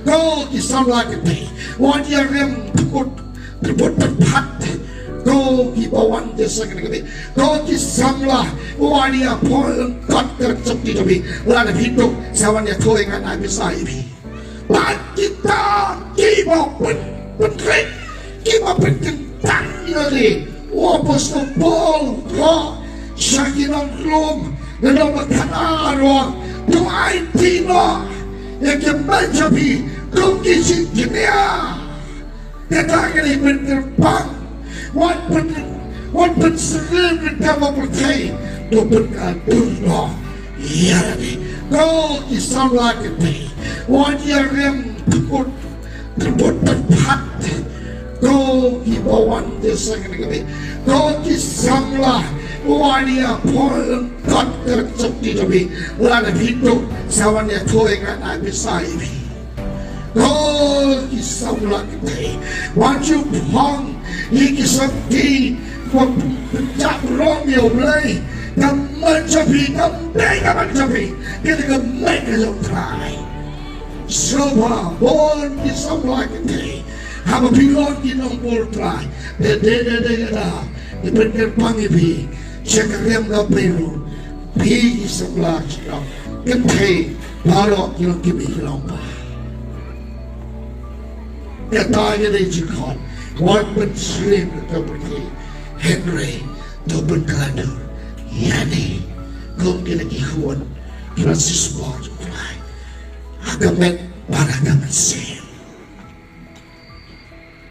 Go ki Samla kynthei wan dia rem put pat go ki bawan desa kynthei go ki Samla wan dia pol kat kat ti to bi la na pitu sawan dia thuh ngan pisa bi ba kita ki ba pen trek ki ba pen tang ni wa pos no bol ko shakinam rum na ba kanaro to ai tino ya ke manjabi Kuki Sintinia, Katagani Pinterpang, one put Slim Tamapate, to put a Durno, Yarani, go to Samla kynthei, one year put the pat, go keep one the second, go to Samla, one year Paul, got the Chukti to be, Lana Pito, Savania towing and beside me. Go ki Samla kynthei wan chu phong ni ki sakti ko chap rong yo blai kam man chapi kam dai kam chapi ke de kam mai ke lo trai soba bon ki Samla kynthei ha ba pilon ki nong bol trai de da de pen pangi bi chekarem ga peru pi ki Samla kynthei paro ki lo ki bi long ba Katanya de Jikon, one but slim to Henry, to Bunkadu, Yani, go get a Kihon, Francis Bart, Agamet, Paragaman say.